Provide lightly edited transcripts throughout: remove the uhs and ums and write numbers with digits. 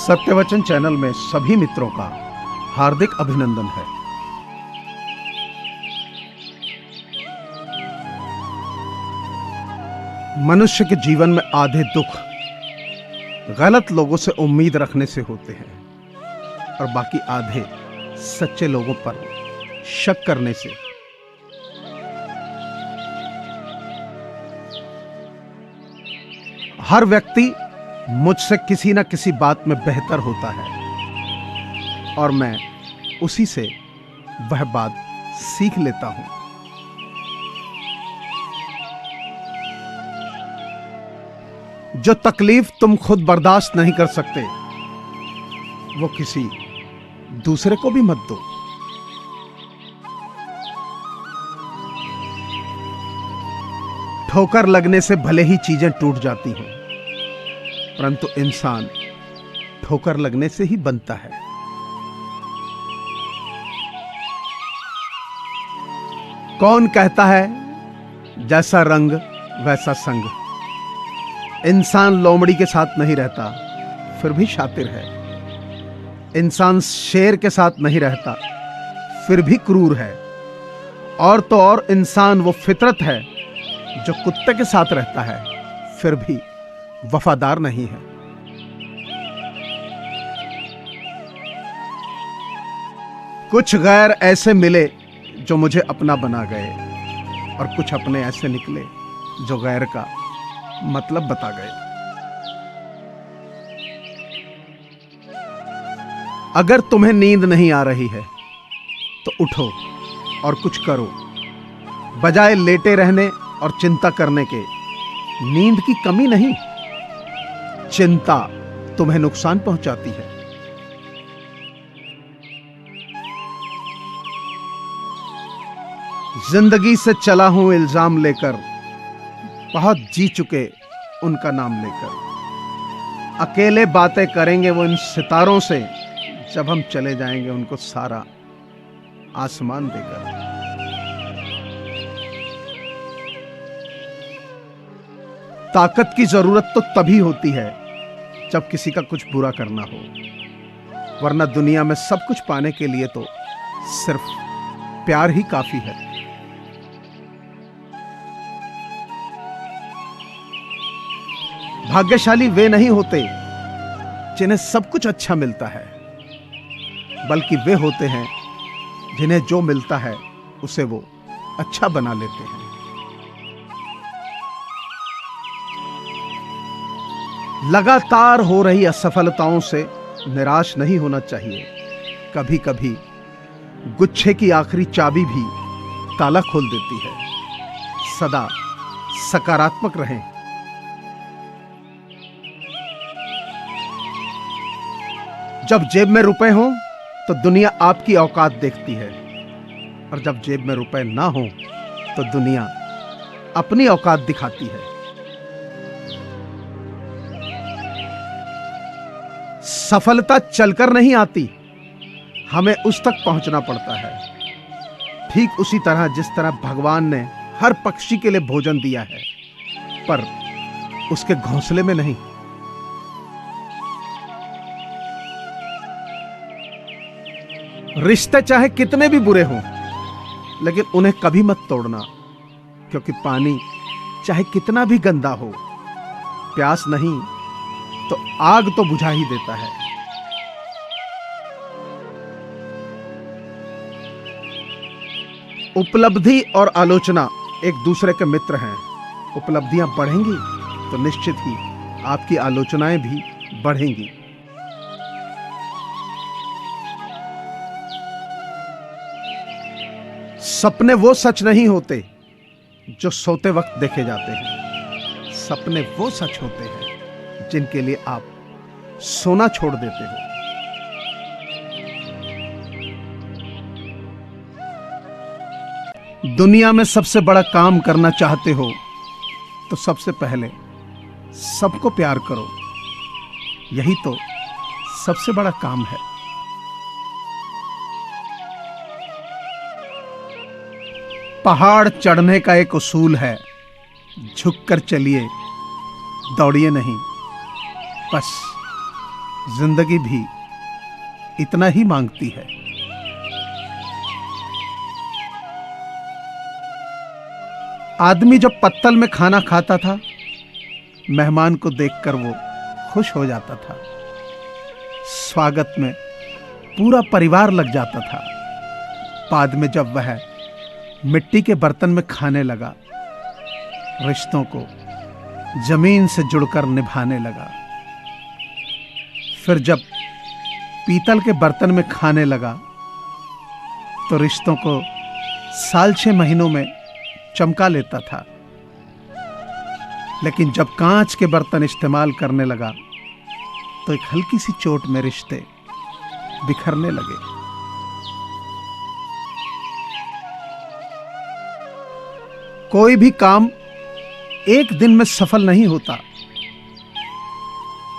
सत्यवचन channel में सभी मित्रों का हार्दिक अभिनंदन है। मनुष्य के जीवन में आधे दुख गलत लोगों से उम्मीद रखने से होते हैं और बाकी आधे सच्चे लोगों पर शक करने से। हर व्यक्ति मुझसे किसी न किसी बात में बेहतर होता है और मैं उसी से वह बात सीख लेता हूं। जो तकलीफ तुम खुद बर्दाश्त नहीं कर सकते वो किसी दूसरे को भी मत दो। ठोकर लगने से भले ही चीजें टूट जाती हैं, परंतु इंसान ठोकर लगने से ही बनता है। कौन कहता है जैसा रंग वैसा संग। इंसान लोमड़ी के साथ नहीं रहता फिर भी शातिर है। इंसान शेर के साथ नहीं रहता फिर भी क्रूर है। और तो और इंसान वो फितरत है जो कुत्ते के साथ रहता है फिर भी वफादार नहीं है। कुछ गैर ऐसे मिले जो मुझे अपना बना गए और कुछ अपने ऐसे निकले जो गैर का मतलब बता गए। अगर तुम्हें नींद नहीं आ रही है तो उठो और कुछ करो, बजाय लेटे रहने और चिंता करने के। नींद की कमी नहीं, चिंता तुम्हें नुकसान पहुंचाती है। जिंदगी से चला हूं इल्जाम लेकर, बहुत जी चुके उनका नाम लेकर। अकेले बातें करेंगे वो इन सितारों से, जब हम चले जाएंगे उनको सारा आसमान देकर। ताकत की जरूरत तो तभी होती है जब किसी का कुछ बुरा करना हो, वरना दुनिया में सब कुछ पाने के लिए तो सिर्फ प्यार ही काफी है। भाग्यशाली वे नहीं होते जिन्हें सब कुछ अच्छा मिलता है, बल्कि वे होते हैं जिन्हें जो मिलता है उसे वो अच्छा बना लेते हैं। लगातार हो रही असफलताओं से निराश नहीं होना चाहिए। कभी कभी गुच्छे की आखिरी चाबी भी ताला खोल देती है। सदा सकारात्मक रहें। जब जेब में रुपए हों तो दुनिया आपकी औकात देखती है, और जब जेब में रुपए ना हों तो दुनिया अपनी औकात दिखाती है। सफलता चलकर नहीं आती, हमें उस तक पहुंचना पड़ता है। ठीक उसी तरह जिस तरह भगवान ने हर पक्षी के लिए भोजन दिया है, पर उसके घोंसले में नहीं। रिश्ते चाहे कितने भी बुरे हों, लेकिन उन्हें कभी मत तोड़ना, क्योंकि पानी चाहे कितना भी गंदा हो, प्यास नहीं तो आग तो बुझा ही देता है। उपलब्धि और आलोचना एक दूसरे के मित्र हैं। उपलब्धियां बढ़ेंगी तो निश्चित ही आपकी आलोचनाएं भी बढ़ेंगी। सपने वो सच नहीं होते जो सोते वक्त देखे जाते हैं। सपने वो सच होते हैं जिनके लिए आप सोना छोड़ देते हो। दुनिया में सबसे बड़ा काम करना चाहते हो तो सबसे पहले सबको प्यार करो। यही तो सबसे बड़ा काम है। पहाड़ चढ़ने का एक उसूल है, झुककर चलिए, दौड़िए नहीं, बस जिंदगी भी इतना ही मांगती है। आदमी जब पत्तल में खाना खाता था, मेहमान को देखकर वो खुश हो जाता था। स्वागत में पूरा परिवार लग जाता था। बाद में जब वह मिट्टी के बर्तन में खाने लगा, रिश्तों को जमीन से जुड़कर निभाने लगा। फिर जब पीतल के बर्तन में खाने लगा, तो रिश्तों को साल 6 महीनों में चमका लेता था। लेकिन जब कांच के बर्तन इस्तेमाल करने लगा, तो एक हल्की सी चोट में रिश्ते बिखरने लगे। कोई भी काम एक दिन में सफल नहीं होता।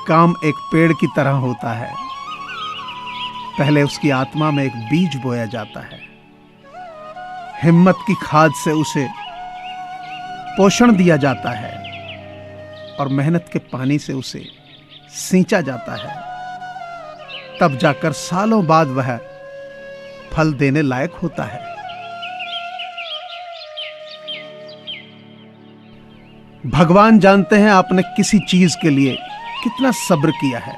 काम एक पेड़ की तरह होता है। पहले उसकी आत्मा में एक बीज बोया जाता है। हिम्मत की खाद से उसे पोषण दिया जाता है और मेहनत के पानी से उसे सींचा जाता है। तब जाकर सालों बाद वह फल देने लायक होता है। भगवान जानते हैं आपने किसी चीज के लिए कितना सब्र किया है,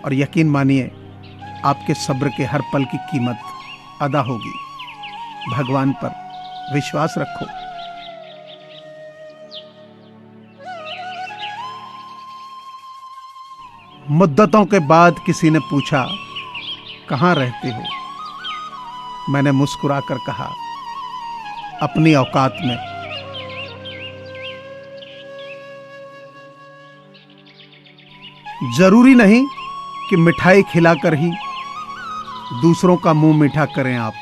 और यकीन मानिए आपके सब्र के हर पल की कीमत अदा होगी। भगवान पर विश्वास रखो। मुद्दतों के बाद किसी ने पूछा, कहां रहते हो? मैंने मुस्कुराकर कहा, अपनी औकात में। जरूरी नहीं कि मिठाई खिलाकर ही दूसरों का मुंह मीठा करें आप।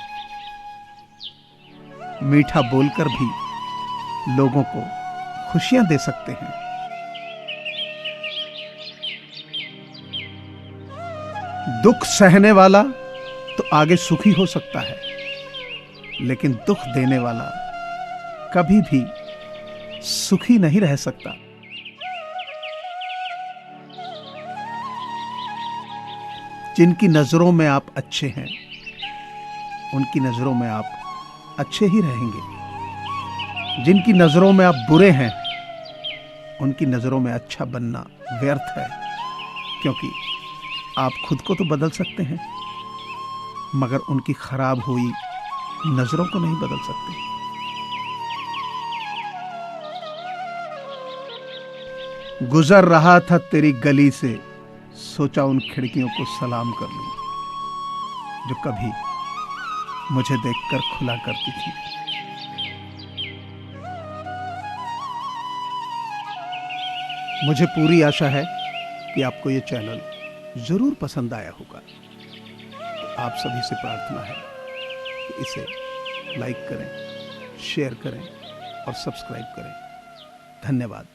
मीठा बोलकर भी लोगों को खुशियां दे सकते हैं। दुख सहने वाला तो आगे सुखी हो सकता है, लेकिन दुख देने वाला कभी भी सुखी नहीं रह सकता। जिनकी नजरों में आप अच्छे हैं, उनकी नजरों में आप अच्छे ही रहेंगे। जिनकी नजरों में आप बुरे हैं, उनकी नजरों में अच्छा बनना व्यर्थ है। क्योंकि आप खुद को तो बदल सकते हैं, मगर उनकी खराब हुई नजरों को नहीं बदल सकते। गुजर रहा था तेरी गली से, सोचा उन खिड़कियों को सलाम कर लूं जो कभी मुझे देखकर खुला करती थी। मुझे पूरी आशा है कि आपको ये चैनल जरूर पसंद आया होगा। तो आप सभी से प्रार्थना है कि इसे लाइक करें, शेयर करें और सब्सक्राइब करें। धन्यवाद।